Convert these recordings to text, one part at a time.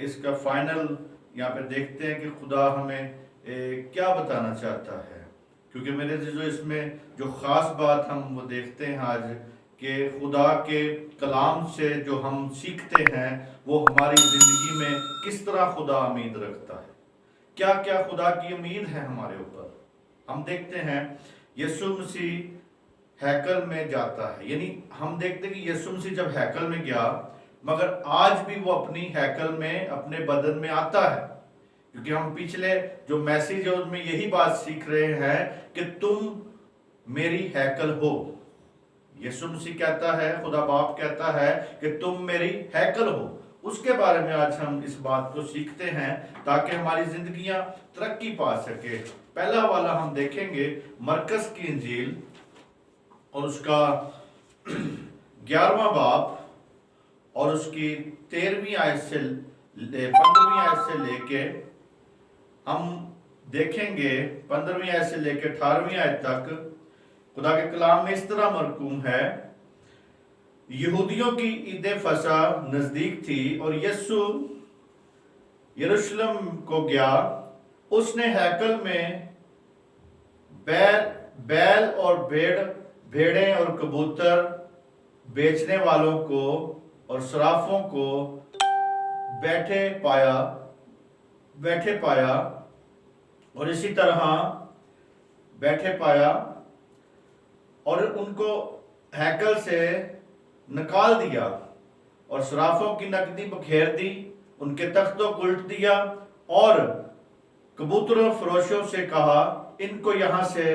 اس کا فائنل یہاں پہ دیکھتے ہیں کہ خدا ہمیں کیا بتانا چاہتا ہے، کیونکہ میرے عزیزو اس میں جو خاص بات ہم وہ دیکھتے ہیں آج کہ خدا کے کلام سے جو ہم سیکھتے ہیں وہ ہماری زندگی میں کس طرح خدا امید رکھتا ہے، کیا کیا خدا کی امید ہے ہمارے اوپر۔ ہم دیکھتے ہیں یسوع مسیح ہیکل میں جاتا ہے، یعنی ہم دیکھتے ہیں کہ یسوع مسیح جب ہیکل میں گیا مگر آج بھی وہ اپنی ہیکل میں اپنے بدن میں آتا ہے، کیونکہ ہم پچھلے جو میسیج ہے اس میں یہی بات سیکھ رہے ہیں کہ تم میری ہیکل ہو۔ یسوع مسیح کہتا ہے، خدا باپ کہتا ہے کہ تم میری ہیکل ہو۔ اس کے بارے میں آج ہم اس بات کو سیکھتے ہیں تاکہ ہماری زندگیاں ترقی پا سکے۔ پہلا والا ہم دیکھیں گے مرکز کی انجیل اور اس کا 11واں باب اور اس کی 13ویں آیت سے 15ویں آیت سے لے کے ہم دیکھیں گے 15ویں آیت سے لے کے 18ویں آیت تک۔ خدا کے کلام میں اس طرح مرقوم ہے، یہودیوں کی عید فصح نزدیک تھی اور یسوع یروشلم کو گیا۔ اس نے ہیکل میں بیل اور بھیڑیں اور کبوتر بیچنے والوں کو اور صرافوں کو بیٹھے پایا اور اسی طرح بیٹھے پایا اور ان کو ہیکل سے نکال دیا اور صرافوں کی نقدی بکھیر دی، ان کے تختوں کو الٹ دیا اور کبوتروں فروشوں سے کہا ان کو یہاں سے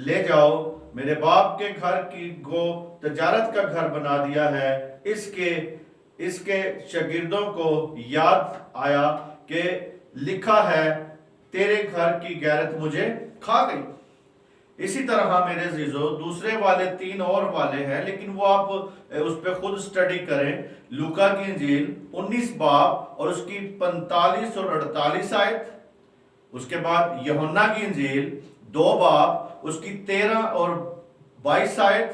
لے جاؤ، میرے باپ کے گھر کو تجارت کا گھر بنا دیا ہے۔ اس کے شاگردوں کو یاد آیا کہ لکھا ہے تیرے گھر کی غیرت مجھے کھا گئی۔ اسی طرح میرے عزیزو دوسرے والے 3 اور والے ہیں، لیکن وہ آپ اس پہ خود سٹڈی کریں۔ لوکا کی انجیل 19 باب اور اس کی 45 اور 48 آیت، اس کے بعد یوحنا کی انجیل 2 باب اس کی 13 اور 22 آیت،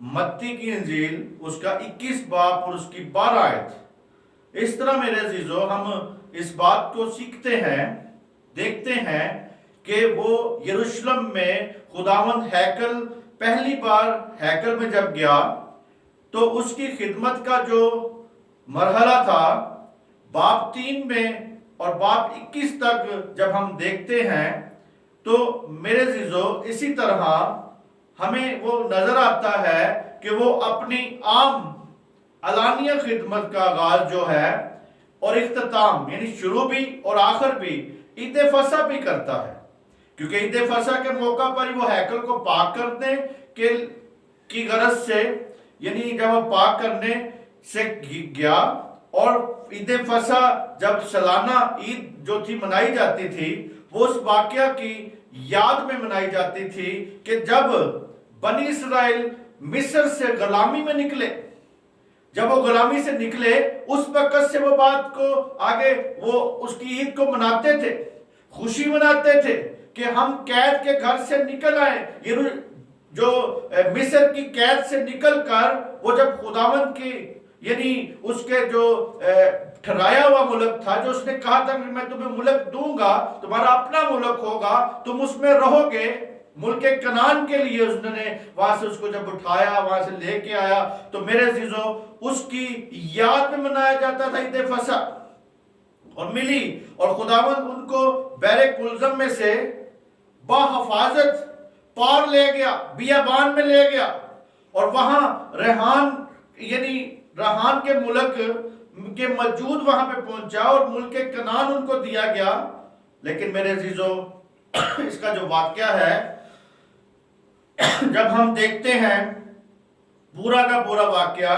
متی کی انجیل اس کا 21 باب اور اس کی 12 آیت۔ اس طرح میرے عزیزو ہم اس بات کو سیکھتے ہیں، دیکھتے ہیں کہ وہ یروشلم میں خداوند ہیکل پہلی بار ہیکل میں جب گیا تو اس کی خدمت کا جو مرحلہ تھا باب 3 میں اور باب 21 تک جب ہم دیکھتے ہیں تو میرے عزیزو اسی طرح ہمیں وہ نظر آتا ہے کہ وہ اپنی عام علانیہ خدمت کا آغاز جو ہے اور اختتام یعنی شروع بھی اور آخر بھی عید فصح بھی کرتا ہے، کیونکہ عید فصح کے موقع پر وہ ہیکل کو پاک کرنے کی غرض سے، یعنی جب وہ پاک کرنے سے گیا اور عید فصح جب سالانہ عید جو تھی منائی جاتی تھی وہ اس واقعہ کی یاد میں منائی جاتی تھی کہ جب بنی اسرائیل مصر سے غلامی میں نکلے، جب وہ غلامی سے نکلے اس وقت سے وہ بات کو آگے وہ اس کی عید کو مناتے تھے، خوشی مناتے تھے کہ ہم قید کے گھر سے نکل آئے، جو مصر کی قید سے نکل کر وہ جب خداوند کی یعنی اس کے جو ٹھہرایا ہوا ملک تھا، جو اس نے کہا تھا کہ میں تمہیں ملک دوں گا، تمہارا اپنا ملک ہوگا، تم اس میں رہو گے، ملک کنعان کے لیے اس نے وہاں سے اس کو جب اٹھایا وہاں سے لے کے آیا، تو میرے عزیزو اس کی یاد میں منایا جاتا تھا عید فصح اور ملی، اور خداوند ان کو بحر کلزم میں سے بحفاظت پار لے گیا، بیابان میں لے گیا اور وہاں ریحان کے ملک کے موجود وہاں پہ پہنچا اور ملک کنعان ان کو دیا گیا۔ لیکن میرے عزیزو اس کا جو واقعہ ہے جب ہم دیکھتے ہیں پورا کا پورا واقعہ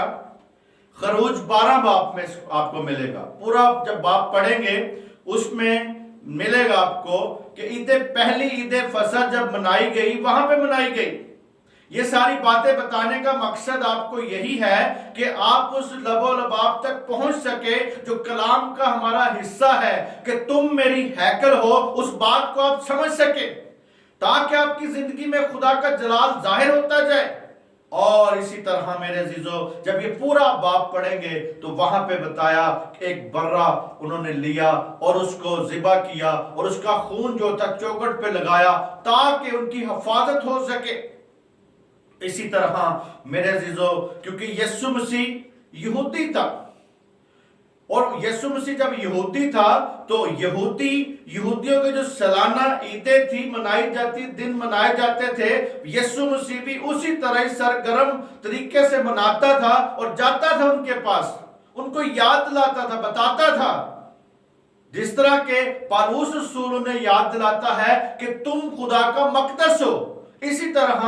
خروج 12 باب میں آپ کو ملے گا، پورا جب باب پڑھیں گے اس میں ملے گا آپ کو کہ پہلی عید فصح جب منائی گئی وہاں پہ منائی گئی۔ یہ ساری باتیں بتانے کا مقصد آپ کو یہی ہے کہ آپ اس لب و لباب تک پہنچ سکے جو کلام کا ہمارا حصہ ہے کہ تم میری ہیکل ہو، اس بات کو آپ سمجھ سکے تاکہ آپ کی زندگی میں خدا کا جلال ظاہر ہوتا جائے، اور اسی طرح میرے عزیزو جب یہ پورا باب پڑھیں گے تو وہاں پہ بتایا کہ ایک برہ انہوں نے لیا اور اس کو ذبح کیا اور اس کا خون جو تھا چوکھٹ پہ لگایا تاکہ ان کی حفاظت ہو سکے۔ اسی طرح میرے عزیزو کیونکہ یسوع مسیح یہودی تھا، اور یسوع مسیح جب یہودی تھا تو یہودیوں کے جو سالانہ عیدیں تھی دن منائے جاتے تھے، یسوع مسیح بھی اسی طرح سرگرم طریقے سے مناتا تھا اور جاتا تھا ان کے پاس، ان کو یاد دلاتا تھا، بتاتا تھا، جس طرح کہ پالوس رسول انہیں یاد دلاتا ہے کہ تم خدا کا مقدس ہو، اسی طرح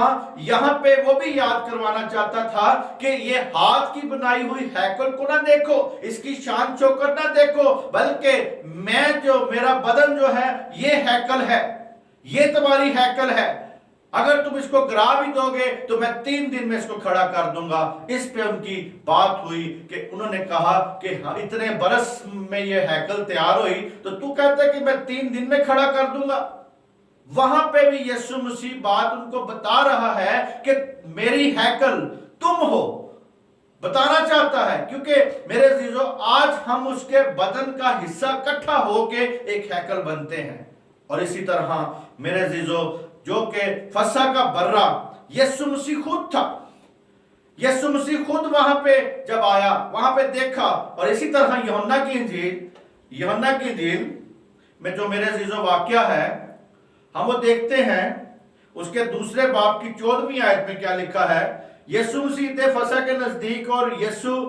یہاں پہ وہ بھی یاد کروانا چاہتا تھا کہ یہ ہاتھ کی بنائی ہوئی ہیکل کو نہ دیکھو، اس کی شان چوکٹ نہ دیکھو، بلکہ میرا بدن جو ہے یہ ہیکل ہے، یہ تمہاری ہیکل ہے، اگر تم اس کو گرا بھی دو گے تو میں 3 دن میں اس کو کھڑا کر دوں گا۔ اس پہ ان کی بات ہوئی کہ انہوں نے کہا کہ اتنے برس میں یہ ہیکل تیار ہوئی تو تو کہتا ہے کہ میں 3 دن میں کھڑا کر دوں گا۔ وہاں پہ بھی یسوع مسیح بات ان کو بتا رہا ہے کہ میری ہیکل تم ہو، بتانا چاہتا ہے، کیونکہ میرے عزیزو آج ہم اس کے بدن کا حصہ اکٹھا ہو کے ایک ہیکل بنتے ہیں۔ اور اسی طرح میرے عزیزو جو کہ فسح کا برہ یسوع مسیح خود تھا، یسوع مسیح خود وہاں پہ جب آیا وہاں پہ دیکھا۔ اور اسی طرح یوحنا کی انجیل میں جو میرے عزیزو واقعہ ہے ہم وہ دیکھتے ہیں، اس کے دوسرے باب کی 14ویں آیت میں کیا لکھا ہے، یسوع مسیح عید فسح کے نزدیک اور یسوع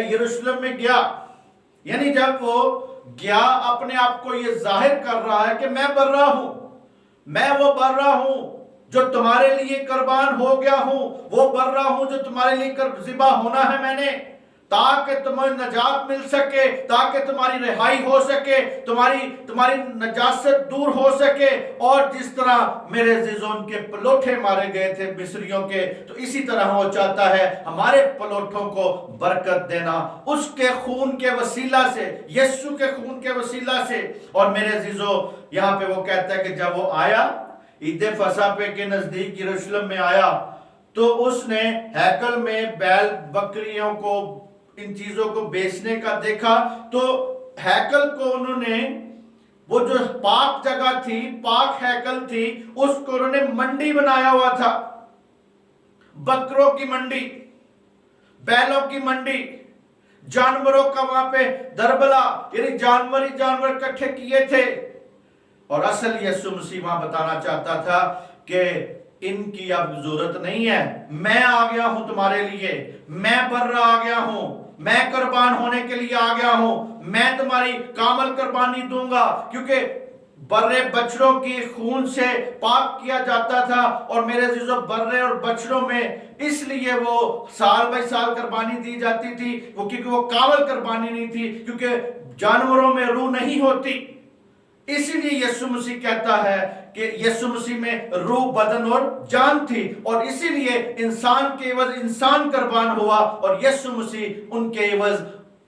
یروشلم میں گیا، یعنی جب وہ گیا اپنے آپ کو یہ ظاہر کر رہا ہے کہ میں برہ ہوں، میں وہ برہ ہوں جو تمہارے لیے قربان ہو گیا ہوں، وہ برہ ہوں جو تمہارے لیے ذبح ہونا ہے میں نے، تاکہ تمہیں نجات مل سکے، تاکہ تمہاری رہائی ہو سکے، تمہاری نجاست دور ہو سکے۔ اور جس طرح میرے عزیزوں ان کے پلوٹھے مارے گئے تھے مصریوں کے، تو اسی طرح وہ چاہتا ہے ہمارے پلوٹھوں کو برکت دینا اس کے خون کے وسیلہ سے، یسوع کے خون کے وسیلہ سے۔ اور میرے عزیزوں یہاں پہ وہ کہتا ہے کہ جب وہ آیا عید فسح پہ کے نزدیک یروشلم میں آیا تو اس نے ہیکل میں بیل بکریوں کو، ان چیزوں کو بیچنے کا دیکھا، تو ہیکل کو انہوں نے، وہ جو پاک جگہ تھی، پاک ہیکل تھی، اس کو انہوں نے منڈی بنایا ہوا تھا، بکروں کی منڈی، بیلوں کی منڈی، جانوروں کا وہاں پہ دربلا، یعنی جانور اکٹھے کیے تھے۔ اور اصل یسوع مسیح وہاں بتانا چاہتا تھا کہ ان کی اب ضرورت نہیں ہے، میں آ گیا ہوں تمہارے لیے، میں برہ آ گیا ہوں، میں قربان ہونے کے لیے آ گیا ہوں، میں تمہاری کامل قربانی دوں گا، کیونکہ برے بچڑوں کی خون سے پاک کیا جاتا تھا۔ اور میرے عزیزو برے اور بچڑوں میں اس لیے وہ سال بائی سال قربانی دی جاتی تھی، وہ کیونکہ وہ کامل قربانی نہیں تھی، کیونکہ جانوروں میں روح نہیں ہوتی۔ اسی لیے یسوع مسیح کہتا ہے کہ یسوع مسیح میں روح، بدن اور جان تھی، اور اسی لیے انسان کے عوض انسان قربان ہوا، اور یسوع مسیح ان کے عوض،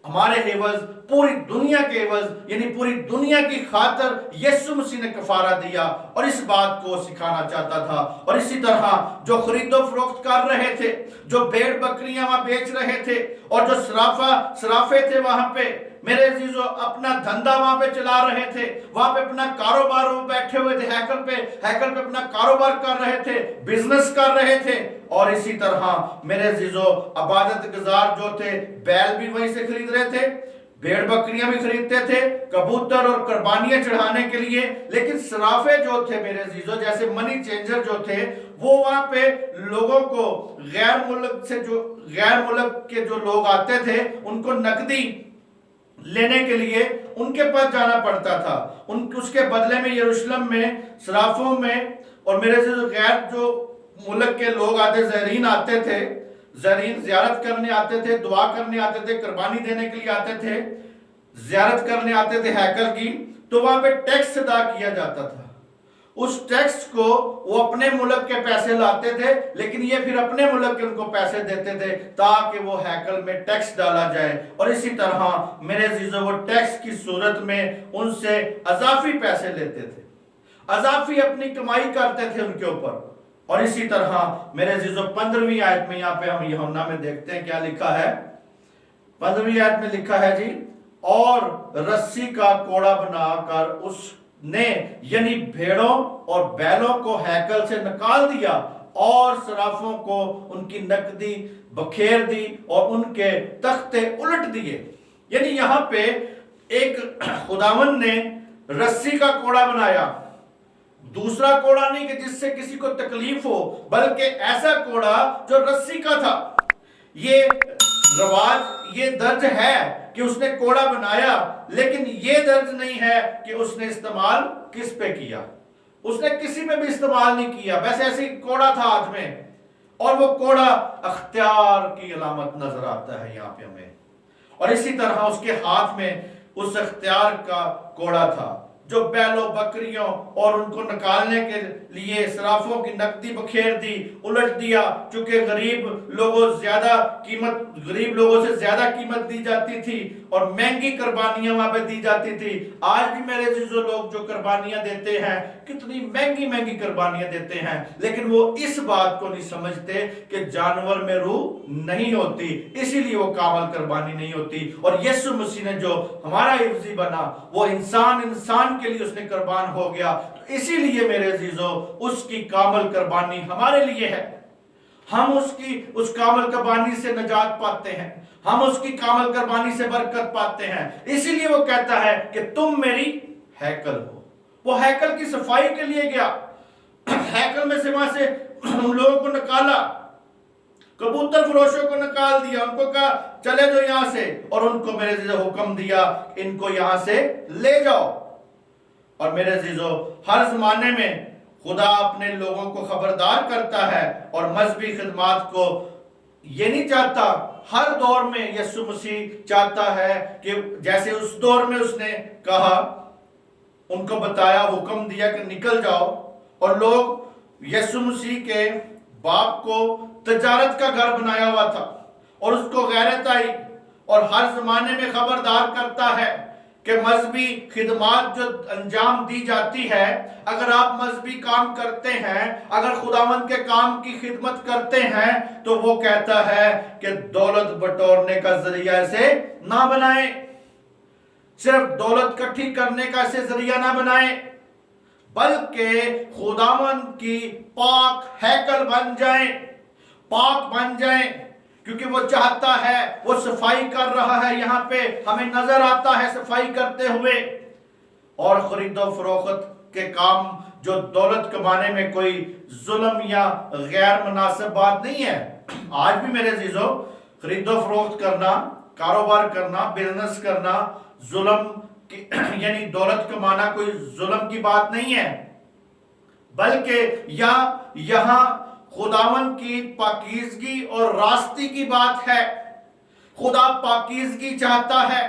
ہمارے عوض، پوری دنیا کے عوض، یعنی پوری دنیا کی خاطر یسوع مسیح نے کفارہ دیا، اور اس بات کو سکھانا چاہتا تھا۔ اور اسی طرح جو خرید و فروخت کر رہے تھے، جو بھیڑ بکریاں وہاں بیچ رہے تھے، اور جو صرافے تھے وہاں پہ، میرے عزیزو اپنا دھندا وہاں پہ چلا رہے تھے، وہاں پہ اپنا کاروبار بیٹھے ہوئے تھے، ہیکل پہ اپنا کاروبار کر رہے تھے، بزنس کر رہے تھے۔ اور اسی طرح میرے عزیزو عبادت گزار جو تھے، بیل بھی وہیں سے خرید رہے تھے، بھیڑ بکریاں بھی خریدتے تھے کبوتر اور قربانیاں چڑھانے کے لیے، لیکن صرافے جو تھے میرے عزیزو، جیسے منی چینجر جو تھے، وہ وہاں پہ لوگوں کو غیر ملک کے جو لوگ آتے تھے ان کو نقدی لینے کے لیے ان کے پاس جانا پڑتا تھا، اس کے بدلے میں یروشلم میں صرافوں میں، اور میرے سے غیر جو ملک کے لوگ آتے، زائرین آتے تھے، زائرین زیارت کرنے آتے تھے، دعا کرنے آتے تھے، قربانی دینے کے لیے آتے تھے، زیارت کرنے آتے تھے ہیکل کی، تو وہاں پہ ٹیکس ادا کیا جاتا تھا۔ اس ٹیکس کو وہ اپنے ملک کے پیسے لاتے تھے، لیکن یہ پھر اپنے ملک کے ان کو پیسے دیتے تھے تاکہ وہ ہیکل میں ٹیکس ڈالا جائے۔ اور اسی طرح میرے عزیزو وہ ٹیکس کی صورت میں ان سے اضافی پیسے لیتے تھے، اضافی اپنی کمائی کرتے تھے ان کے اوپر۔ और इसी तरह मेरे अजीजों 15वीं आयत में यहाँ पे हम यूहन्ना में देखते हैं क्या लिखा है। 15वीं आयत में लिखा है जी, और रस्सी का कोड़ा बनाकर उसने यानी भेड़ों और बैलों को हैकल से निकाल दिया और सराफों को उनकी नकदी बखेर दी और उनके तख्ते उलट दिए। यानी यहाँ पे एक खुदावन ने रस्सी का कोड़ा बनाया, दूसरा कोड़ा नहीं कि जिससे किसी को तकलीफ हो, बल्कि ऐसा कोड़ा जो रस्सी का था। ये रवाज, ये दर्ज है कि उसने कोड़ा बनाया, लेकिन ये दर्ज नहीं है कि उसने इस्तेमाल किस पे किया। उसने किसी पे भी इस्तेमाल नहीं किया, बस ऐसे ही कोड़ा था हाथ में, और वो कोड़ा अख्तियार की अलामत नजर आता है यहाँ पे हमें। और इसी तरह उसके हाथ में उस अख्तियार का कोड़ा था जो बैलों बकरियों और उनको निकालने के लिए सराफों की नकदी बखेर दी, उलट दिया। चूंकि गरीब लोगों से ज्यादा कीमत दी जाती थी और महंगी कुर्बानियां वहां पे दी जाती थी। आज भी मेरे जो लोग जो कुर्बानियां देते हैं, कितनी महंगी महंगी कुर्बानियां देते हैं, लेकिन वो इस बात को नहीं समझते कि जानवर में रूह नहीं होती, इसीलिए वो कामल कुर्बानी नहीं होती। और यीशु मसीह ने जो हमारा हिफ्जी बना, वो इंसान के लिए उसने कुर्बान हो गया, तो इसीलिए मेरे अजीजों उसकी कामल कुर्बानी हमारे लिए है। हम उस कामल कुर्बानी से नजात पाते हैं, हम उसकी कामल कुर्बानी से बरकत पाते हैं। इसीलिए वो कहता है कि तुम मेरी हैकल हो। वो हैकल की सफाई के लिए गया, हैकल में से वहां से उन लोगों को निकाला, कबूतर फरोशों को निकाल दिया, उनको कहा चले जाओ यहां से, और उनको मेरे अजीजों हुक्म दिया इनको यहां से ले जाओ। और मेरे अजीजों हर जमाने में खुदा अपने लोगों को खबरदार करता है और मजहबी खिदमात को ये नहीं चाहता। हर दौर में यीशु मसीह चाहता है कि जैसे उस दौर में उसने कहा, उनको बताया, हुक्म दिया कि निकल जाओ, और लोग यीशु मसीह के बाप को तजारत का घर बनाया हुआ था और उसको गैरत आई, और हर जमाने में खबरदार करता है कि मजहबी खिदमात जो अंजाम दी जाती है, अगर आप मजहबी काम करते हैं, अगर खुदावंद के काम की खिदमत करते हैं, तो वो कहता है कि दौलत बटोरने का जरिया इसे ना बनाए, सिर्फ दौलत इकट्ठी करने का इसे जरिया ना बनाए, बल्कि खुदावंद की पाक हैकल बन जाए, पाक बन जाए, क्योंकि वो चाहता है, वो सफाई कर रहा है, यहाँ पे हमें नजर आता है सफाई करते हुए। और खरीदो फरोख्त के काम जो दौलत कमाने में कोई जुल्म या गैर मुनासिब बात नहीं है। आज भी मेरे अजीजों खरीदो फरोख्त करना, कारोबार करना, बिजनेस करना जुल्म यानी दौलत कमाना कोई जुल्म की बात नहीं है, बल्कि यहाँ खुदावन की पाकीज़गी और रास्ती की बात है। खुदा पाकीज़गी चाहता है,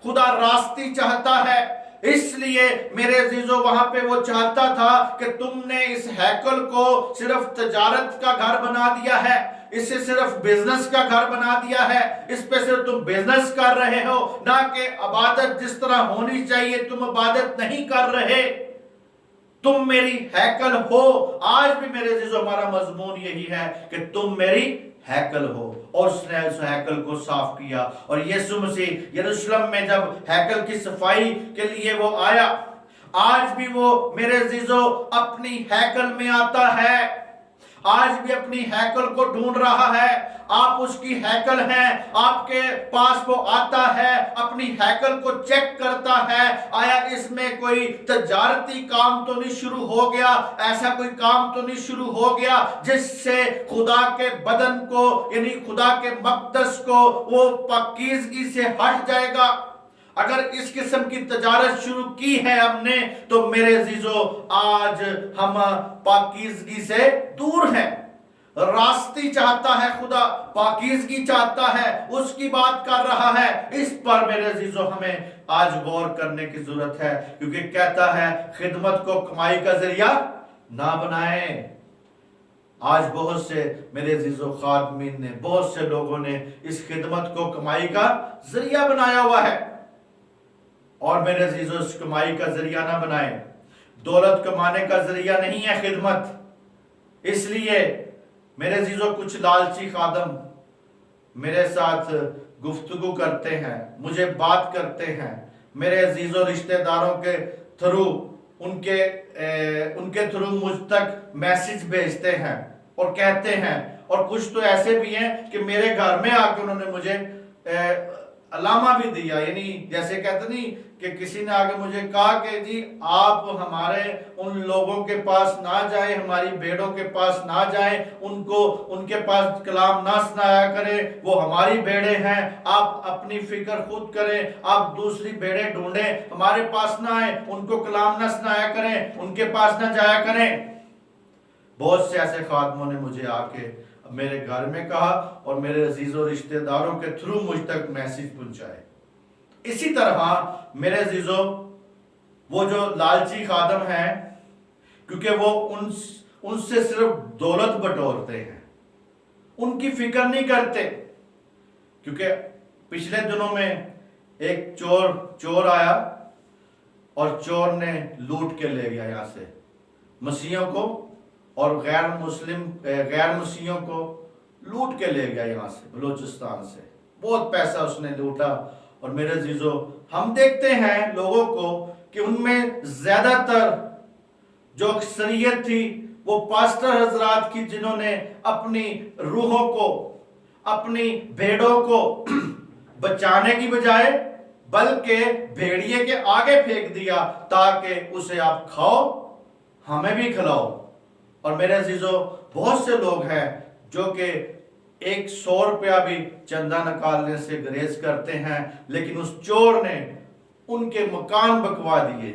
खुदा रास्ती चाहता है। इसलिए मेरे अजीजों वहां पे वो चाहता था कि तुमने इस हैकल को सिर्फ तजारत का घर बना दिया है, इसे सिर्फ बिजनेस का घर बना दिया है, इस पे सिर्फ तुम बिजनेस कर रहे हो, ना कि इबादत जिस तरह होनी चाहिए तुम इबादत नहीं कर रहे। तुम मेरी हैकल हो। आज भी मेरे अजीजों हमारा मजमून यही है कि तुम मेरी हैकल हो, और उसने उस हैकल को साफ किया। और यीशु मसीह यरूशलेम में जब हैकल की सफाई के लिए वो आया, आज भी वो मेरे अजीजों अपनी हैकल में आता है, आज भी अपनी हैकल को ढूंढ रहा है। आप उसकी हैकल हैं, आपके पास वो आता है, अपनी हैकल को चेक करता है, आया इसमें कोई तजारती काम तो नहीं शुरू हो गया, ऐसा कोई काम तो नहीं शुरू हो गया जिससे खुदा के बदन को यानी खुदा के मक़दस को वो पाकीज़गी से हट जाएगा। अगर इस किस्म की तजारत शुरू की है हमने, तो मेरे अजीजों आज हम पाकीज़गी से दूर हैं। रास्ती चाहता है खुदा, पाकीज़गी चाहता है, उसकी बात कर रहा है। इस पर मेरे अजीजों हमें आज गौर करने की जरूरत है, क्योंकि कहता है खिदमत को कमाई का जरिया ना बनाएं। आज बहुत से मेरे अजीजों खादमीन ने, बहुत से लोगों ने इस खिदमत को कमाई का जरिया बनाया हुआ है। और मेरे अजीजों इस कमाई का जरिया ना बनाएं। दौलत कमाने का जरिया नहीं है खिदमत। इसलिए मेरे अजीजों, कुछ लालची खादम मेरे साथ गुफ्तगू करते हैं, मुझे बात करते हैं, मेरे अजीजों रिश्तेदारों के थ्रू उनके थ्रू मुझ तक मैसेज भेजते हैं और कहते हैं, और कुछ तो ऐसे भी हैं कि मेरे घर में आके उन्होंने मुझे अलामा भी दिया, यानी जैसे कहते नहीं कि किसी ने आगे मुझे कहा कि जी आप हमारे उन लोगों के पास ना जाए, हमारी भेड़ों के पास ना जाए, उनको उनके पास कलाम ना सुनाया करें, वो हमारी भेड़े हैं, आप अपनी फिक्र खुद करें, आप दूसरी भेड़े ढूंढें, हमारे पास ना आए, उनको कलाम ना सुनाया करें, उनके पास ना जाया करें। बहुत से ऐसे खादमों ने मुझे आके मेरे घर में कहा और मेरे अजीजों रिश्तेदारों के थ्रू मुझ तक मैसेज पहुंचाए। इसी तरह मेरे अजीजों, वो जो लालची खादम हैं, क्योंकि वो उनसे सिर्फ दौलत बटोरते हैं, उनकी फिक्र नहीं करते। क्योंकि पिछले दिनों में एक चोर आया और चोर ने लूट के ले गया यहां से मसीहों को, और गैर मसीहों को लूट के ले गया यहां से, बलूचिस्तान से बहुत पैसा उसने लूटा। और मेरे अजीजों, हम देखते हैं लोगों को कि उनमें ज्यादातर जो अक्सरियत थी वो पास्टर हजरात की, जिन्होंने अपनी रूहों को, अपनी भेड़ों को बचाने की बजाय बल्कि भेड़िए के आगे फेंक दिया ताकि उसे आप खाओ, हमें भी खिलाओ। और मेरे अजीजों, बहुत से लोग हैं जो कि 100 रुपया भी चंदा निकालने से गुरेज करते हैं, लेकिन उस चोर ने उनके मकान बकवा दिए,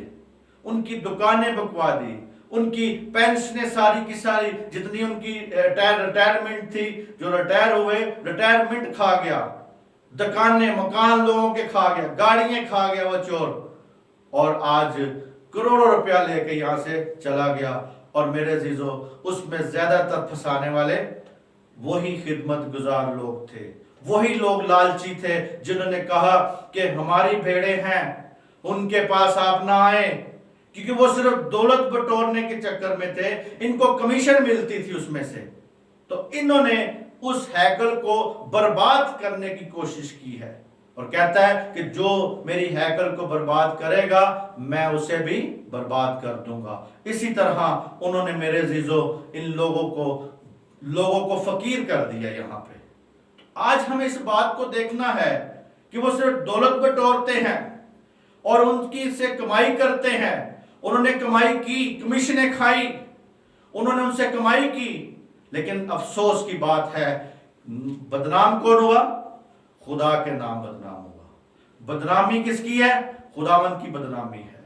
उनकी दुकानें बकवा दी, उनकी पेंशनें सारी की सारी जितनी उनकी रिटायरमेंट थी, जो रिटायर हुए, रिटायरमेंट खा गया, दुकानें मकान लोगों के खा गया, गाड़ियां खा गया वो चोर, और आज करोड़ों रुपया लेके यहां से चला गया। और मेरे अजीजों, उसमें ज्यादातर फंसाने वाले वही खिदमत गुजार लोग थे, वही लोग लालची थे जिन्होंने कहा कि हमारी भेड़े हैं, उनके पास आप ना आए, क्योंकि वो सिर्फ दौलत बटोरने के चक्कर में थे, इनको कमीशन मिलती थी उसमें से। तो इन्होंने उस हैकल को बर्बाद करने की कोशिश की है, और कहता है कि जो मेरी हैकल को बर्बाद करेगा मैं उसे भी बर्बाद कर दूंगा। इसी तरह उन्होंने मेरे अजीजों इन लोगों को फकीर कर दिया यहां पे। आज हमें इस बात को देखना है कि वो सिर्फ दौलत बटोरते हैं और उनकी से कमाई करते हैं। उन्होंने कमाई की, कमीशनें खाई, उन्होंने उनसे कमाई की, लेकिन अफसोस की बात है बदनाम कौन हुआ? खुदा के नाम बदनाम हुआ। बदनामी किसकी है? खुदावंद की बदनामी है,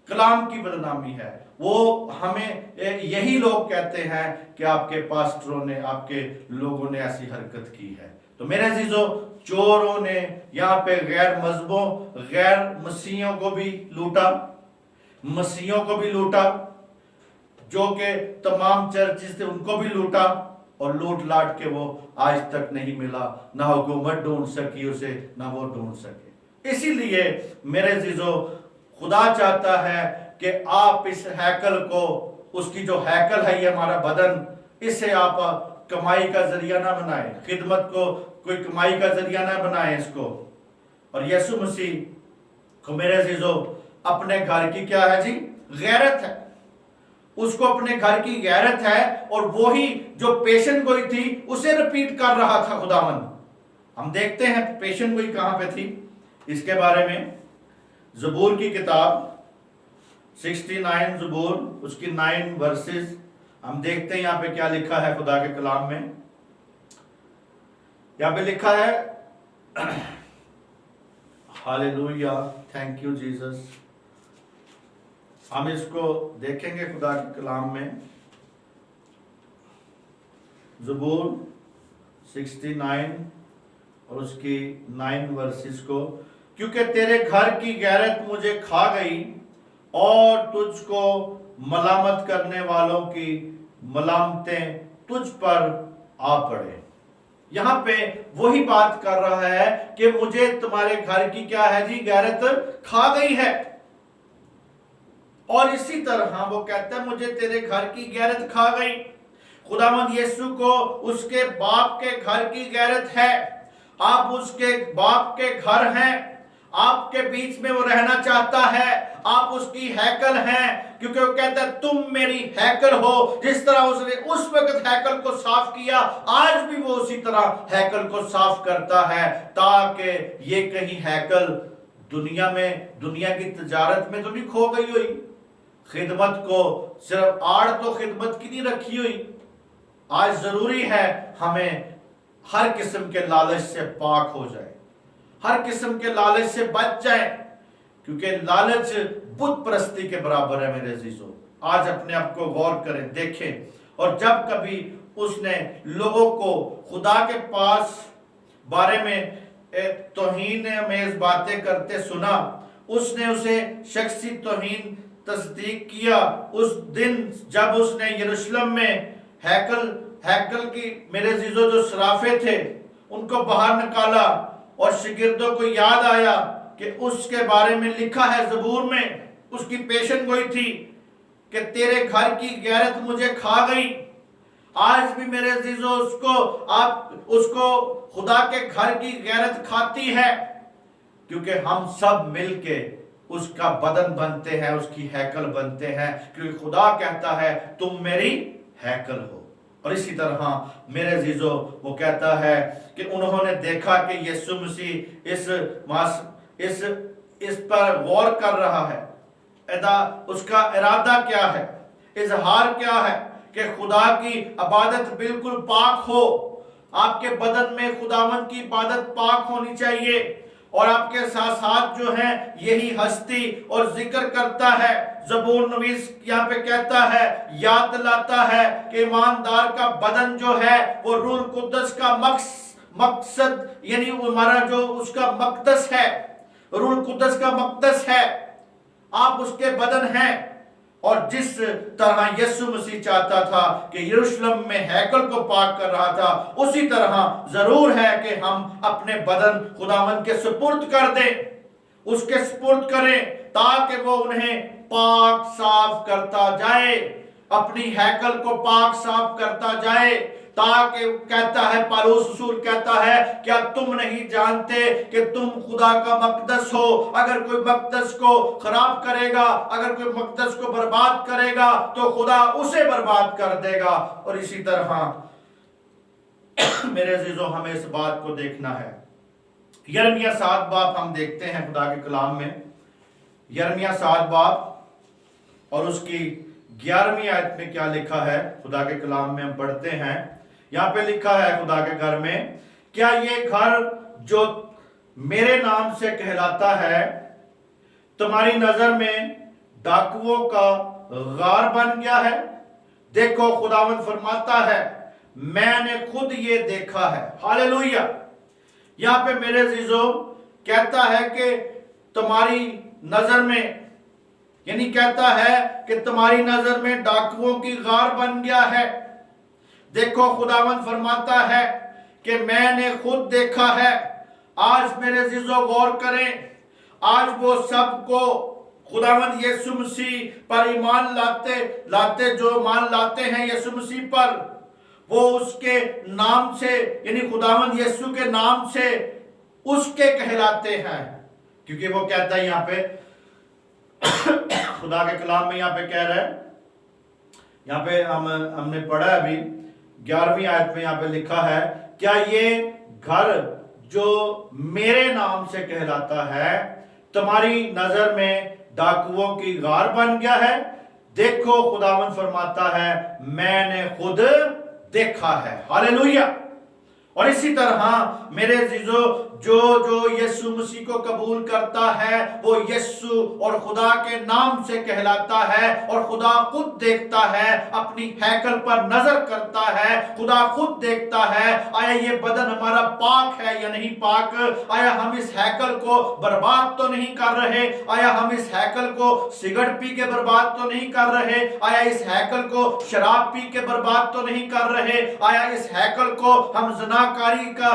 कलाम की बदनामी है। वो हमें यही लोग कहते हैं कि आपके पास्टरों ने, आपके लोगों ने ऐसी हरकत की है। तो मेरे अजीजों, चोरों ने यहाँ पे गैर मजहबों, गैर मसीहों को भी लूटा, मसीहों को भी लूटा, जो कि तमाम चर्चिस थे उनको भी लूटा, और लूट लाट के वो आज तक नहीं मिला, ना हुकूमत ढूंढ सकी उसे, ना वो ढूंढ सके। इसीलिए मेरे अजीजों, खुदा चाहता है कि आप इस हैकल को, उसकी जो हैकल है ये हमारा बदन, इसे आप कमाई का जरिया ना बनाएं, खिदमत को कोई कमाई का जरिया ना बनाएं इसको। और यीशु मसीह को मेरे अजीजों अपने घर की क्या है जी? गैरत है। उसको अपने घर की गैरत है, और वही जो पेशन गोई थी उसे रिपीट कर रहा था खुदावंद। हम देखते हैं पेशन गोई कहां पे थी, इसके बारे में ज़बूर की किताब 69 ज़बूर, उसकी 9 वर्सेस हम देखते हैं यहां पे क्या लिखा है खुदा के कलाम में। यहां पे लिखा है हालेलुया, थैंक यू जीसस। हम इसको देखेंगे खुदा के कलाम में, ज़बूर 69 और उसकी 9 वर्सेस को। क्योंकि तेरे घर की गैरत मुझे खा गई और तुझको मलामत करने वालों की मलामतें तुझ पर आ पड़े। यहां पे वही बात कर रहा है कि मुझे तुम्हारे घर की क्या है जी? गैरत खा गई है। और इसी तरह वो कहता है मुझे तेरे घर की गैरत खा गई। खुदावंद यीशु को उसके बाप के घर की गैरत है। आप उसके बाप के घर हैं, आपके बीच में वो रहना चाहता है, आप उसकी हैकल हैं, क्योंकि वो कहता है तुम मेरी हैकल हो। जिस तरह उसने उस वक्त हैकल को साफ किया, आज भी वो उसी तरह हैकल को साफ करता है, ताकि ये कहीं हैकल दुनिया की तजारत में तो नहीं खो गई हुई। खिदमत को सिर्फ आड़ तो खिदमत की नहीं रखी हुई। आज जरूरी है हमें हर किस्म के लालच से पाक हो जाए, हर किस्म के लालच से बच जाए, क्योंकि लालच बुत परस्ती के बराबर है। मेरे अजीजों, आज अपने आप को गौर करें, देखें। और जब कभी उसने लोगों को खुदा के पास बारे में तौहीन में बातें करते सुना, उसने उसे शख्सी तौहीन तस्दीक किया। उस दिन जब उसने यरूशलेम में हैकल की मेरे अजीजों जो सराफे थे उनको बाहर निकाला, और शागिर्दों को याद आया कि उसके बारे में लिखा है ज़बूर में, उसकी पेशन गोई थी कि तेरे घर की गैरत मुझे खा गई। आज भी मेरे अजीजों उसको खुदा के घर की गैरत खाती है, क्योंकि हम सब मिलके उसका बदन बनते हैं, उसकी हैकल बनते हैं, क्योंकि खुदा कहता है तुम मेरी हैकल हो। और इसी तरह मेरे अजीजों वो कहता है कि उन्होंने देखा कि यीशु मसीह इस पर गौर कर रहा है। उसका इरादा क्या है, इजहार क्या है कि खुदा की इबादत बिल्कुल पाक हो। आपके बदन में खुदावंद की इबादत पाक होनी चाहिए। और आपके साथ साथ जो है यही हस्ती और जिक्र करता है। ज़बूर नवीस यहाँ पे कहता है, याद दिलाता है कि ईमानदार का बदन जो है वो रूह कुद्दस का मकसद यानी हमारा जो उसका मकदस है, रूह कुद्दस का मकदस है। आप उसके बदन हैं। और जिस तरह यीशु मसीह चाहता था कि यरूशलेम में हैकल को पाक कर रहा था, उसी तरह जरूर है कि हम अपने बदन खुदावंद के सुपुर्द कर दें, उसके सुपुर्द करें, ताकि वो उन्हें पाक साफ करता जाए, अपनी हैकल को पाक साफ करता जाए। ताकि कहता है पौलुस रसूल कहता है, क्या तुम नहीं जानते कि तुम खुदा का मकदस हो। अगर कोई मकदस को खराब करेगा, अगर कोई मकदस को बर्बाद करेगा, तो खुदा उसे बर्बाद कर देगा। और इसी तरह मेरे अजीजों हमें इस बात को देखना है। यिर्मयाह 7 बाब हम देखते हैं खुदा के कलाम में, यिर्मयाह 7 बाब और उसकी 11वीं आयत में क्या लिखा है खुदा के कलाम में हम पढ़ते हैं। यहाँ पे लिखा है खुदा के घर में, क्या ये घर जो मेरे नाम से कहलाता है तुम्हारी नजर में डाकुओं का गार बन गया है। देखो खुदावंद फरमाता है, मैंने खुद ये देखा है। हालेलुया। यहाँ पे मेरे अजीजों कहता है कि तुम्हारी नजर में, यानी कहता है कि तुम्हारी नजर में डाकुओं की गार बन गया है। देखो खुदावंद फरमाता है कि मैंने खुद देखा है। आज मेरे अजीजों गौर करें, आज वो सबको खुदावंद यीशु मसीह पर ईमान लाते जो मान लाते हैं यीशु मसीह पर, वो उसके नाम से यानी खुदावंद यीशु के नाम से उसके कहलाते हैं। क्योंकि वो कहता है यहाँ पे खुदा के कलाम में यहाँ पे कह रहा है, यहाँ पे हमने पढ़ा अभी 11वीं आयत में यहाँ पे लिखा है, क्या ये घर जो मेरे नाम से कहलाता है तुम्हारी नजर में डाकुओं की गार बन गया है। देखो खुदावंद फरमाता है, मैंने खुद देखा है। हालेलुया। और इसी तरह मेरे अजीजों जो यीशु मसीह को कबूल करता है वो यीशु और खुदा के नाम से कहलाता है। और खुदा खुद देखता है, अपनी हैकल पर नजर करता है, खुदा खुद देखता है आया ये बदन हमारा पाक है या नहीं पाक, आया हम इस हैकल को बर्बाद तो नहीं कर रहे, आया हम इस हैकल को सिगरेट पी के बर्बाद तो नहीं कर रहे, आया इस हैकल को शराब पी के बर्बाद तो नहीं कर रहे, आया इस हैकल को हम ज़नाकारी का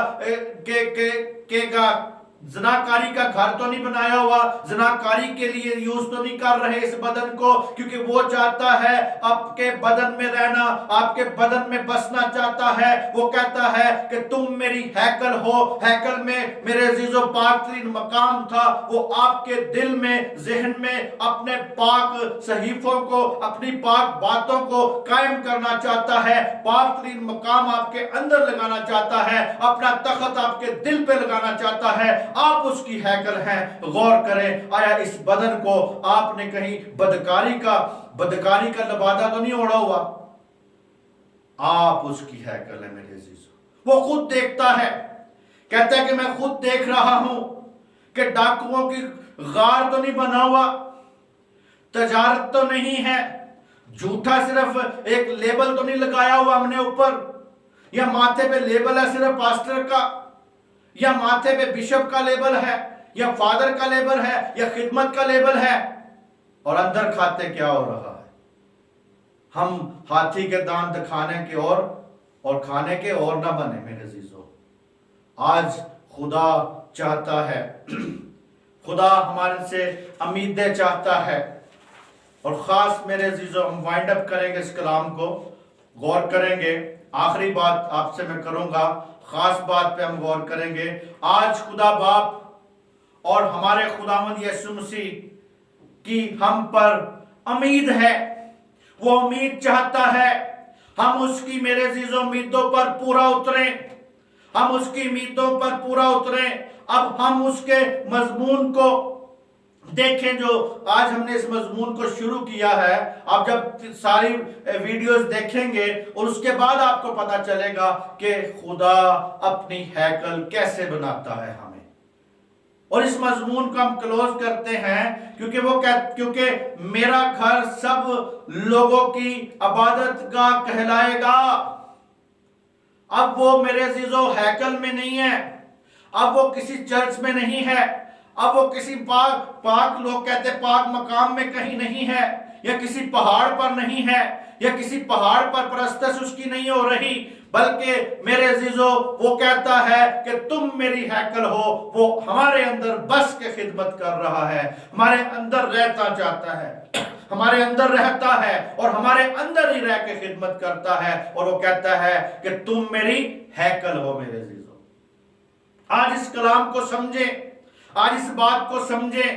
ज़नाकारी का घर तो नहीं बनाया हुआ, ज़नाकारी के लिए यूज तो नहीं कर रहे इस बदन को, क्योंकि वो चाहता है आपके बदन में रहना, आपके बदन में बसना चाहता है। वो कहता है कि तुम मेरी हैकल हो। हैकल में मेरे अजीजों पाक तरीन मकाम था। वो आपके दिल में, जहन में अपने पाक सहीफों को, अपनी पाक बातों को कायम करना चाहता है। पाक तरीन मकाम आपके अंदर लगाना चाहता है, अपना तख्त आपके दिल पे लगाना चाहता है। आप उसकी हैकल हैं। गौर करें, आया इस बदन को आपने कहीं बदकारी का लबादा तो नहीं ओढ़ा हुआ? आप उसकी हैकल है मेरे अजीजों। वो खुद देखता है, कहता है कि मैं खुद देख रहा हूं कि डाकुओं की गार तो नहीं बना हुआ, तजारत तो नहीं है, झूठा सिर्फ एक लेबल तो नहीं लगाया हुआ हमने ऊपर, या माथे पे लेबल है सिर्फ पास्टर का, या माथे पे बिशप का लेबल है, या फादर का लेबल है, या खिदमत का लेबल है, और अंदर खाते क्या हो रहा है? हम हाथी के दांत दिखाने के और खाने के और ना बने मेरे अजीजों। आज खुदा चाहता है, खुदा हमारे से उम्मीदें चाहता है। और खास मेरे अजीजों, हम वाइंड अप करेंगे इस कलाम को, गौर करेंगे। आखिरी बात आपसे मैं करूंगा, खास बात पे हम गौर करेंगे। आज खुदा बाप और हमारे खुदावंद यीशु मसीह की हम पर उम्मीद है। वो उम्मीद चाहता है हम उसकी मेरे अजीजों उम्मीदों पर पूरा उतरें, हम उसकी उम्मीदों पर पूरा उतरें। अब हम उसके मजमून को देखें जो आज हमने इस मजमून को शुरू किया है। आप जब सारी वीडियोस देखेंगे और उसके बाद आपको पता चलेगा कि खुदा अपनी हैकल कैसे बनाता है हमें। और इस मजमून को हम क्लोज करते हैं क्योंकि मेरा घर सब लोगों की इबादत गाह कहलाएगा। अब वो मेरे अजीजों हैकल में नहीं है, अब वो किसी चर्च में नहीं है, अब वो किसी पाक लोग कहते पाक मकाम में कहीं नहीं है, या किसी पहाड़ पर नहीं है, या किसी पहाड़ पर परस्तश उसकी नहीं हो रही, बल्कि मेरे अजीजों वो कहता है कि तुम मेरी हैकल हो। वो हमारे अंदर बस के खिदमत कर रहा है, हमारे अंदर रहता चाहता है, हमारे अंदर रहता है और हमारे अंदर ही रह के खिदमत करता है। और वो कहता है कि तुम मेरी हैकल हो मेरे अजीजों। आज इस कलाम को समझे, आज इस बात को समझे।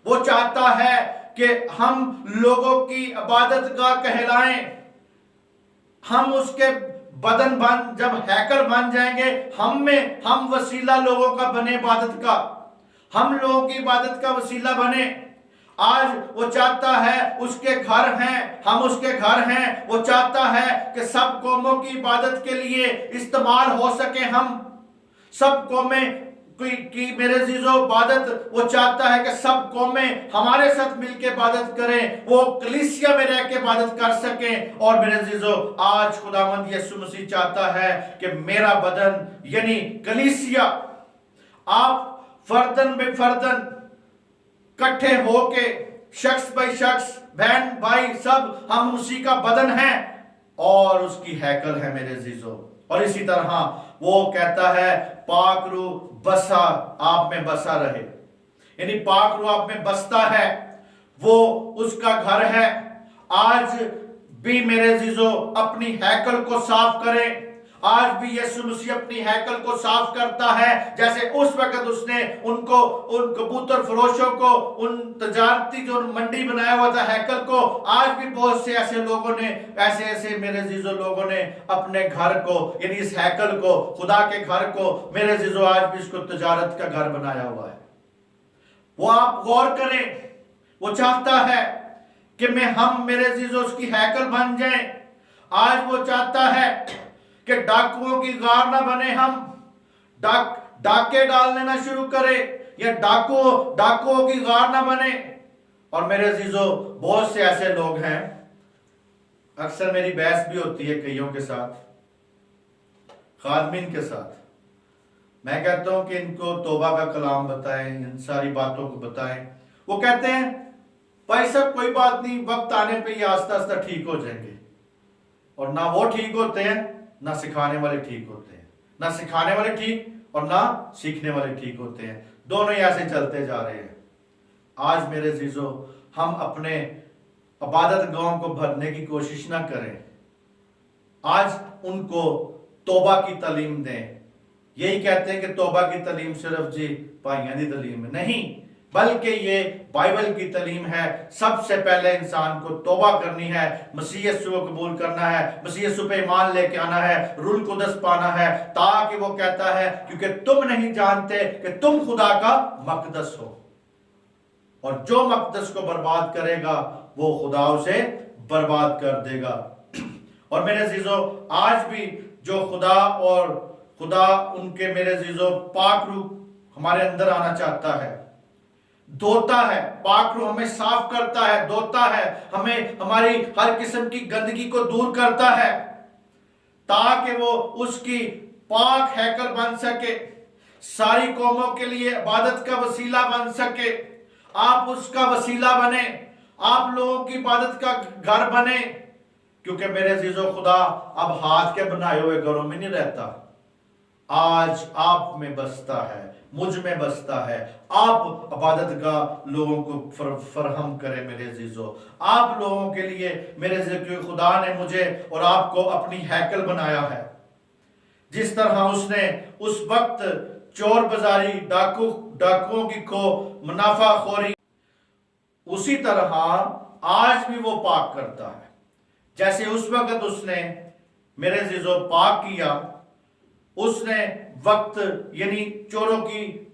वो चाहता है कि हम लोगों की इबादत गाह कहलाएं, हम उसके बदन बन, जब हैकल बन जाएंगे हम वसीला लोगों का बने इबादत का, हम लोगों की इबादत का वसीला बने। आज वो चाहता है, उसके घर हैं, हम उसके घर हैं। वो चाहता है कि सब कौमों की इबादत के लिए इस्तेमाल हो सके, हम सब कौमें की मेरे अजीजों इबादत। वो चाहता है कि सब कौमें हमारे साथ मिलकर इबादत करें, वो कलीसिया में रह के इबादत कर सकें। और मेरे अजीजों आज खुदावंद यीशु मसीह चाहता है कि मेरा बदन यानी कलीसिया, आप फर्दन बे फर्दन इकट्ठे होके, शख्स बाई शख्स, बहन भाई, सब हम उसी का बदन हैं और उसकी हैकल है मेरे अजीजों। और इसी तरह वो कहता है पाक रूह बसा आप में बसा रहे, यानी पाक रूह आप में बसता है, वो उसका घर है। आज भी मेरे अजीजों अपनी हैकल को साफ करें। आज भी यीशु मसीह अपनी हैकल को साफ करता है, जैसे उस वक्त उसने उन कबूतर फरोशों को, उन तजारती जो मंडी बनाया हुआ था हैकल को, आज भी बहुत से ऐसे लोगों ने, ऐसे मेरे अजीजों लोगों ने अपने घर को, यानी इस हैकल को, खुदा के घर को मेरे अजीजों आज भी इसको तजारत का घर बनाया हुआ है। वो आप गौर करें, वो चाहता है कि हम मेरे अजीजों उसकी हैकल बन जाएं। आज वो चाहता है कि डाकुओं की गार ना बने, हम डाके डाल देना शुरू करें, या डाकुओं की गार ना बने। और मेरे अजीजों बहुत से ऐसे लोग हैं, अक्सर मेरी बहस भी होती है कईयों के साथ, खादमीन के साथ। मैं कहता हूं कि इनको तौबा का कलाम बताएं, इन सारी बातों को बताएं। वो कहते हैं भाई साहब कोई बात नहीं, वक्त आने पे ये आस्ता आस्ता ठीक हो जाएंगे। और ना वो ठीक होते हैं, ना सिखाने वाले ठीक होते हैं, ना सिखाने वाले ठीक और ना सीखने वाले ठीक होते हैं। दोनों ही ऐसे चलते जा रहे हैं। आज मेरे अजीजों, हम अपने इबादत गाहों को भरने की कोशिश ना करें, आज उनको तौबा की तालीम दें। यही कहते हैं कि तौबा की तालीम सिर्फ जी भाइयों की तालीम है, नहीं, बल्कि ये बाइबल की तालीम है। सबसे पहले इंसान को तौबा करनी है, मसीह यीशु को कबूल करना है, मसीह यीशु पे ईमान लेके आना है, रूल कुदस पाना है, ताकि वो कहता है क्योंकि तुम नहीं जानते कि तुम खुदा का मकदस हो, और जो मकदस को बर्बाद करेगा वो खुदा उसे बर्बाद कर देगा। और मेरे अजीजों, आज भी जो खुदा उनके मेरे अजीजों पाक रूह हमारे अंदर आना चाहता है, धोता है, पाक रूह हमें साफ करता है, धोता है, हमें हमारी हर किस्म की गंदगी को दूर करता है, ताकि वो उसकी पाक हैकल बन सके, सारी कौमों के लिए इबादत का वसीला बन सके। आप उसका वसीला बने, आप लोगों की इबादत का घर बने, क्योंकि मेरे अजीजों, खुदा अब हाथ के बनाए हुए घरों में नहीं रहता, आज आप में बसता है, मुझ में बसता है। आप इबादत का लोगों को फरहम करें मेरे अजीजों, आप लोगों के लिए मेरे अजीजों, खुदा ने मुझे और आपको अपनी हैकल बनाया है। जिस तरह उसने उस वक्त चोर बाजारी, डाकुओं की खो, मुनाफाखोरी, उसी तरह आज भी वो पाक करता है। जैसे उस वक्त उसने मेरे अजीजों पाक किया, उसने वक्त यानी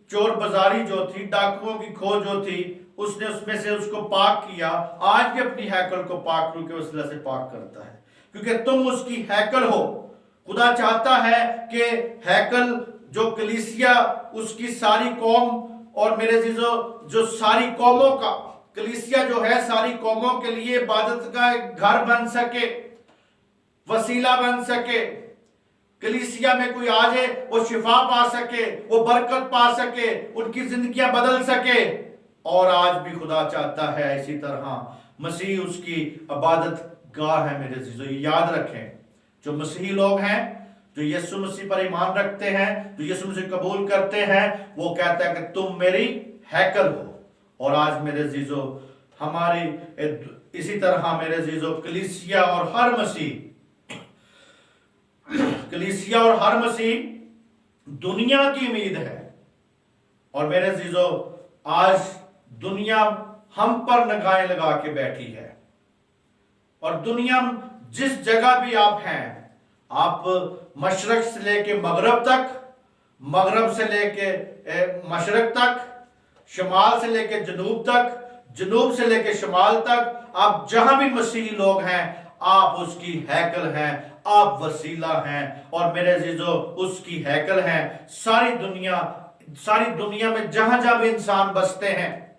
चोर बाजारी जो थी, डाकुओं की खो जो थी, उसने उसमें से उसको पाक किया, आज भी अपनी हैकल को पाक रूह के वसीले से पाक करता है, क्योंकि तुम उसकी हैकल हो। खुदा चाहता है कि हैकल जो कलीसिया, उसकी सारी कौम, और मेरे अजीजों जो सारी कौमों का कलीसिया जो है, सारी कौमों के लिए इबादत का घर बन सके, वसीला बन सके। कलीसिया में कोई आ जाए, वो शिफा पा सके, वो बरकत पा सके, उनकी जिंदगियां बदल सके। और आज भी खुदा चाहता है इसी तरह मसीह उसकी इबादत गाह है मेरे अजीजों। याद रखें, जो मसीही लोग हैं, जो यीशु मसीह पर ईमान रखते हैं, जो यीशु मसीह कबूल करते हैं, वो कहता है कि तुम मेरी हैकल हो। और आज मेरे अजीजों, हमारी इसी तरह मेरे अजीजों कलीसिया और हर मसीह दुनिया की उम्मीद है। और मेरे अजीजों, आज दुनिया हम पर निगाहें लगा के बैठी है, और दुनिया जिस जगह भी आप हैं, आप मशरक से लेके मगरब तक, मगरब से लेके मशरक तक, शमाल से लेके जनूब तक, जनूब से लेके शमाल तक, आप जहां भी मसीही लोग हैं, आप उसकी हैकल हैं, आप वसीला हैं। और मेरे अजीजों, उसकी हैकल हैं सारी दुनिया में जहां जहां भी इंसान बसते हैं,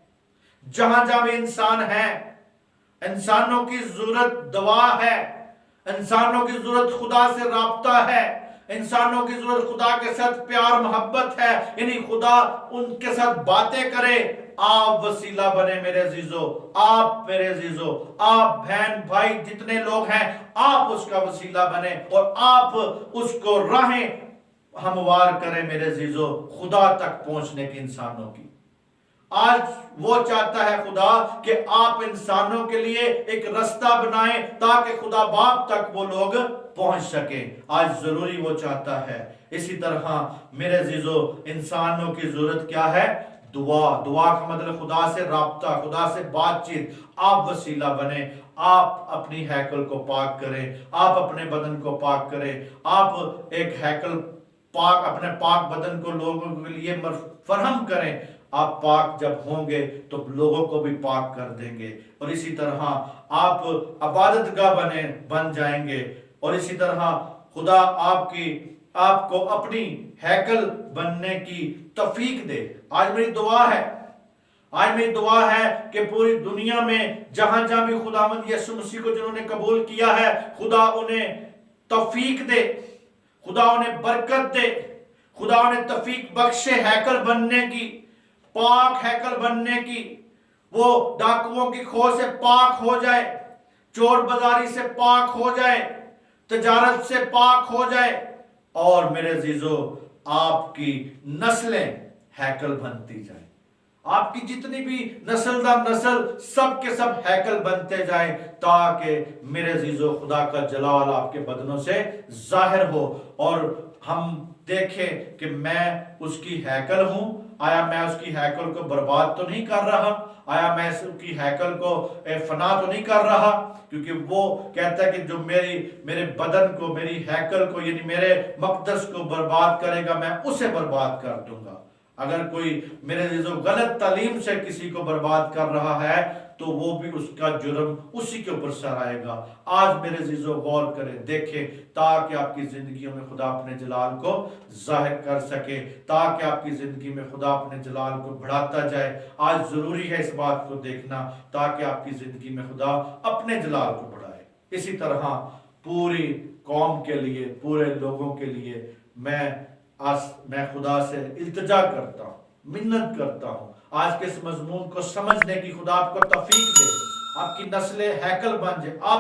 जहां जहां भी इंसान हैं, इंसानों की जरूरत दवा है, इंसानों की जरूरत खुदा से राब्ता है, इंसानों की जरूरत खुदा के साथ प्यार मोहब्बत है, यानी खुदा उनके साथ बातें करे। आप वसीला बने मेरे अजीजों, आप मेरे अजीजों, आप बहन भाई जितने लोग हैं, आप उसका वसीला बने और आप उसको राहें हमवार करें मेरे अजीजों, खुदा तक पहुंचने की इंसानों की। आज वो चाहता है खुदा कि आप इंसानों के लिए एक रास्ता बनाएं, ताकि खुदा बाप तक वो लोग पहुंच सके। आज जरूरी वो चाहता है। इसी तरह मेरे अजीजों, इंसानों की जरूरत क्या है? दुआ का मतलब खुदा से राब्ता, खुदा से बातचीत। आप वसीला बने, आप अपनी हैकल को पाक करें, आप अपने बदन को पाक करें, आप एक हैकल पाक, अपने पाक बदन को लोगों के लिए फरहम करें। आप पाक जब होंगे तो लोगों को भी पाक कर देंगे, और इसी तरह आप इबादत गाह बन जाएंगे, और इसी तरह खुदा आपको अपनी हैकल बनने की तौफीक दे। आज मेरी दुआ है कि पूरी दुनिया में जहां जहां भी खुदावंद यीशु मसीह को जिन्होंने कबूल किया है, खुदा उन्हें तौफीक दे, खुदा उन्हें बरकत दे, खुदा उन्हें तौफीक बख्शे हैकल बनने की, पाक हैकल बनने की। वो डाकुओं की खो से पाक हो जाए, चोर बाजारी से पाक हो जाए, तजारत से पाक हो जाए, और मेरे अजीजों, आपकी नस्लें हैकल बनती जाए, आपकी जितनी भी नस्ल दर नस्ल सब के सब हैकल बनते जाएं, ताकि मेरे अजीजों खुदा का जलाल आपके बदनों से जाहिर हो और हम देखें कि मैं उसकी हैकल हूं। आया मैं उसकी हैकल को बर्बाद तो नहीं कर रहा, आया मैं उसकी हैकल को फना तो नहीं कर रहा, क्योंकि वो कहता है कि जो मेरे बदन को, मेरी हैकल को, यानी मेरे मकदस को बर्बाद करेगा, मैं उसे बर्बाद कर दूंगा। अगर कोई मेरे जो गलत तालीम से किसी को बर्बाद कर रहा है तो वो भी उसका जुर्म उसी के ऊपर सर आएगा। आज मेरे जीजो गौर करें, देखें, ताकि आपकी जिंदगी में खुदा अपने जलाल को जाहिर कर सके, ताकि आपकी जिंदगी में खुदा अपने जलाल को बढ़ाता जाए। आज जरूरी है इस बात को देखना, ताकि आपकी जिंदगी में खुदा अपने जलाल को बढ़ाए। इसी तरह पूरी कौम के लिए, पूरे लोगों के लिए मैं खुदा से इल्तिजा करता हूँ, मिन्नत करता हूँ, आज के इस मजमून को समझने की खुदा आपको तौफीक दे, आपकी नस्लें हैकल बन जाए। आप